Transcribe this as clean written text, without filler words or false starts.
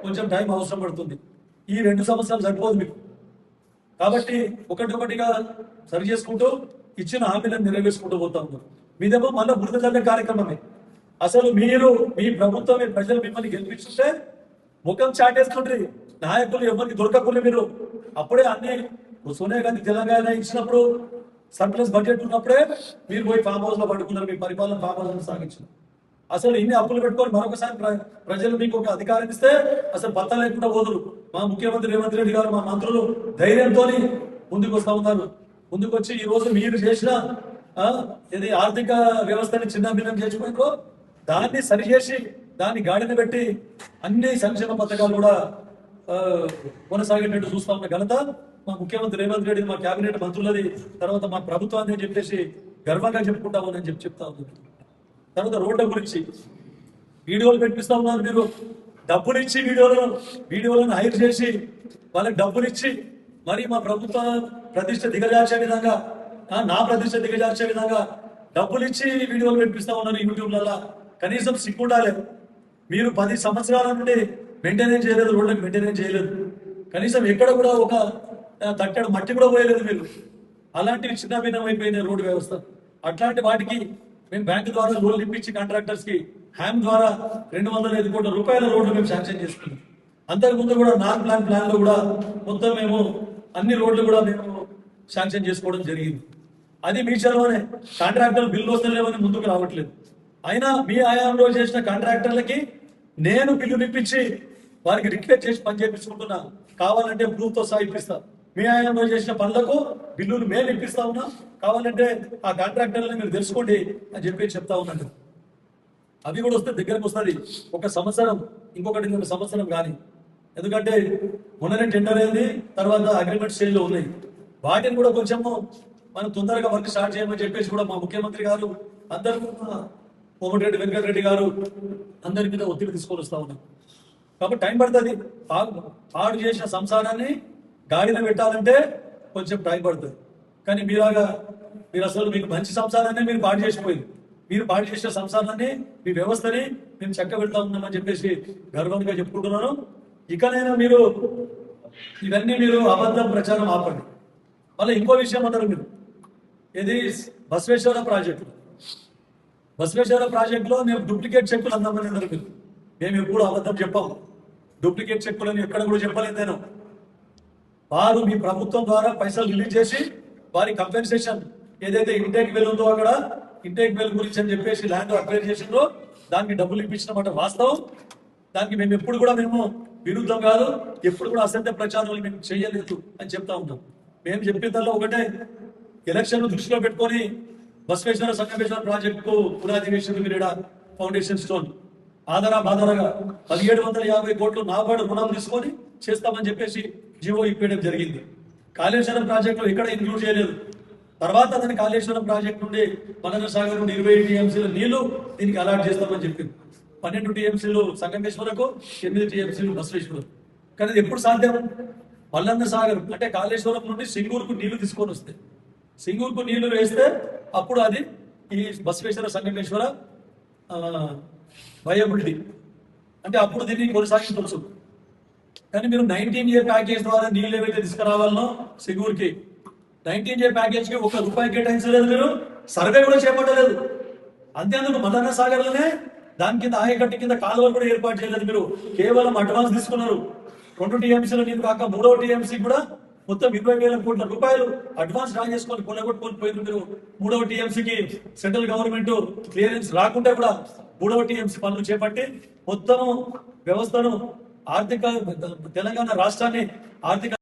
కొంచెం టైం అవసరం పడుతుంది. ఈ 2 సంవత్సరాలు సరిపోదు మీకు. కాబట్టి ఒకటిగా సరి చేసుకుంటూ ఇచ్చిన హామీలను నెరవేర్చుకుంటూ పోతా ఉన్నారు. మీదేమో మళ్ళీ బురద చల్లే కార్యక్రమమే. అసలు మీరు మీ ప్రభుత్వం ప్రజలు మిమ్మల్ని గెలిపించుంటే ముఖం చాటేసుకుంటారు. నాయకులు ఎవరికి దొరకకుండా మీరు అప్పుడే అన్ని సోనియా గాంధీ తెలంగాణ ఇచ్చినప్పుడు సర్ప్లస్ బడ్జెట్ ఉన్నప్పుడే మీరు పోయి ఫామ్ హౌస్ లో పడుకున్నారు. మీ పరిపాలన ఫామ్ హౌస్ లో సాగించారు. అసలు ఇన్ని అప్పులు పెట్టుకొని మరొకసారి ప్రజలు మీకు ఒక అధికారం ఇస్తే అసలు పత్తా లేకుండా పోదురు. మా ముఖ్యమంత్రి రేవంత్ రెడ్డి గారు, మా మంత్రులు ధైర్యంతో ముందుకు వస్తా ఉన్నారు. ముందుకొచ్చి ఈ రోజు మీరు చేసిన ఇది ఆర్థిక వ్యవస్థని చిన్న భిన్నం చేసుకుంటూ దాన్ని సరిచేసి దాన్ని గాడిన పెట్టి అన్ని సంక్షేమ పథకాలు కూడా కొనసాగేటట్టు చూస్తా ఉన్న ఘనత మా ముఖ్యమంత్రి రేవంత్ రెడ్డి, మా కేబినెట్ మంత్రులది, తర్వాత మా ప్రభుత్వాన్ని అని చెప్పేసి గర్వంగా చెప్పుకుంటామని చెప్తా ఉన్నారు. తర్వాత రోడ్ల గురించి వీడియోలు పెట్టిస్తా ఉన్నారు. మీరు డబ్బులు ఇచ్చి వీడియోలను హైర్ చేసి వాళ్ళకి డబ్బులు ఇచ్చి మరి మా ప్రభుత్వ ప్రతిష్ట దిగజార్చే విధంగా, నా ప్రతిష్ట దిగజార్చే విధంగా డబ్బులు ఇచ్చి వీడియోలు పెట్టిస్తా ఉన్నారు యూట్యూబ్లలో. కనీసం సిగ్గుండాలి. మీరు 10 సంవత్సరాల నుండి మెయింటెనెన్స్ చేయలేదు, రోడ్లకు మెయింటెనెన్స్ చేయలేదు. కనీసం ఎక్కడ కూడా ఒక తట్టడు మట్టి కూడా పోయలేదు మీరు. అలాంటివి చిన్న భిన్నం అయిపోయిన రోడ్డు వ్యవస్థ. అట్లాంటి వాటికి మేము బ్యాంకు ద్వారా లోన్లు ఇప్పించి కాంట్రాక్టర్స్ కి హ్యామ్ ద్వారా 205 కోట్ల రూపాయల రోడ్లు మేము శాంక్షన్ చేసుకున్నాం. అంతకుముందు కూడా నాన్ ప్లాన్ లో కూడా మొత్తం మేము అన్ని రోడ్లు కూడా మేము శాంక్షన్ చేసుకోవడం జరిగింది. అది మీ చలవనే. కాంట్రాక్టర్లు బిల్లు వస్తలేవని ముందుకు రావట్లేదు. అయినా మీ హయాంలో చేసిన కాంట్రాక్టర్లకి నేను బిల్లు ఇప్పించి వారికి రిక్వెస్ట్ చేసి పని చేయించుకుంటున్నా. కావాలంటే ప్రూఫ్ తో సహా ఇప్పిస్తా. మీ హయాంలో చేసిన పనులకు బిల్లులు మేము ఇప్పిస్తా ఉన్నా. కావాలంటే ఆ కాంట్రాక్టర్లని మీరు తెలుసుకోండి అని చెప్పి చెప్తా ఉన్నాను. అవి కూడా వస్తే దగ్గరకు వస్తుంది. ఒక సంవత్సరం, ఇంకొకటి 2 సంవత్సరం కానీ. ఎందుకంటే మొన్ననే టెండర్ అయింది, తర్వాత అగ్రిమెంట్ స్టేజ్ లో ఉన్నాయి. వాటిని కూడా కొంచెము మనం తొందరగా వర్క్ స్టార్ట్ చేయమని చెప్పేసి కూడా మా ముఖ్యమంత్రి గారు, అందరూ కోమటిరెడ్డి వెంకటరెడ్డి గారు అందరి మీద ఒత్తిడి తీసుకొని వస్తా ఉన్నాం. కాబట్టి టైం పడుతుంది. పాడు చేసిన సంసారాన్ని గాడిన పెట్టాలంటే కొంచెం టైం పడుతుంది. కానీ మీరు అసలు మీకు మంచి సంసారాన్ని మీరు పాడు చేసిపోయింది. మీరు పాడు చేసిన సంసారాన్ని, మీ వ్యవస్థని మేము చక్క పెడతా ఉన్నామని చెప్పేసి గర్వంగా చెప్పుకుంటున్నాను. ఇకనైనా మీరు ఇవన్నీ మీరు అబద్ధం ప్రచారం ఆపండి. మళ్ళీ ఇంకో విషయం అన్నారు మీరు, ఇది బసవేశ్వర ప్రాజెక్టులో మేము డూప్లికేట్ చెక్కులు అందామని అన్నారు మీరు. మేము ఎప్పుడు అబద్ధం చెప్పాము. డూప్లికేట్ చెక్కులని ఎక్కడ కూడా చెప్పలేదు నేను. వారు మీ ప్రభుత్వం ద్వారా పైసలు రిలీజ్ చేసి వారి కంపెన్సేషన్ ఏదైతే ఇంటేక్ వెల్ ఉందో అక్కడ ఇంటేక్ వెల్ గురించి అని చెప్పేసి ల్యాండ్ అక్వైర్ చేసిందో దానికి డబ్బులు ఇప్పించినమాట వాస్తవం. దానికి మేము ఎప్పుడు కూడా మేము విరుద్ధం కాదు, ఎప్పుడు కూడా అసత్య ప్రచారాలు మేము చేయలేదు అని చెప్తా ఉన్నాం. మేము చెప్పేదల్లా ఒకటే, ఎలక్షన్ దృష్టిలో పెట్టుకొని బసవేశ్వర సంగమేశ్వర ప్రాజెక్టుకు పునాది వేసింది మీరు ఫౌండేషన్ స్టోన్. బాధరగా 1750 కోట్లు నాబార్డు రుణం తీసుకొని చేస్తామని చెప్పేసి జీవో ఇప్పేయడం జరిగింది. కాళేశ్వరం ప్రాజెక్టులో ఎక్కడ ఇంక్లూడ్ చేయలేదు. తర్వాత దాని కాళేశ్వరం ప్రాజెక్టు నుండి మదన సాగర్ నుండి 20 టీఎంసీల నీళ్లు దీనికి అలాట్ చేస్తామని చెప్పింది. 12 టీఎంసీలు సంగమేశ్వరకు, 8 టీఎంసీలు బసవేశ్వరం. కానీ అది ఎప్పుడు సాధ్యం? మల్లన్న సాగర్ అంటే కాళేశ్వరం నుండి సింగూరుకు నీళ్లు తీసుకొని వస్తే, సింగూరుకు నీళ్లు వేస్తే అప్పుడు అది ఈ బసవేశ్వర సంగమేశ్వర వయబిలిటీ అంటే అప్పుడు దీన్ని కొనసాగించవచ్చు. కానీ మీరు 19A ప్యాకేజ్ ద్వారా నీళ్ళు ఏవైతే తీసుకురావాలనో సింగూరుకి 19A ప్యాకేజ్ కి ₹1 కేటాయించలేదు. మీరు సర్వే కూడా చేపట్టలేదు. అంతేందుకు మదన సాగర్ లోనే దాని కింద ఆయకట్టు కింద కాలువలు కూడా ఏర్పాటు చేయలేదు. మీరు కేవలం అడ్వాన్స్ తీసుకున్నారు. 2 టీఎంసీలు నీరు కాక 3వ టీఎంసీ కూడా మొత్తం 20,000 కోట్ల రూపాయలు అడ్వాన్స్ డ్రా చేసుకొని కొనగొట్టుకొని పోయింది. మీరు 3వ టీఎంసీకి సెంట్రల్ గవర్నమెంట్ క్లియరెన్స్ రాకుండా కూడా 3వ టీఎంసీ పనులు చేపట్టి మొత్తం వ్యవస్థను తెలంగాణ రాష్ట్రాన్ని ఆర్థిక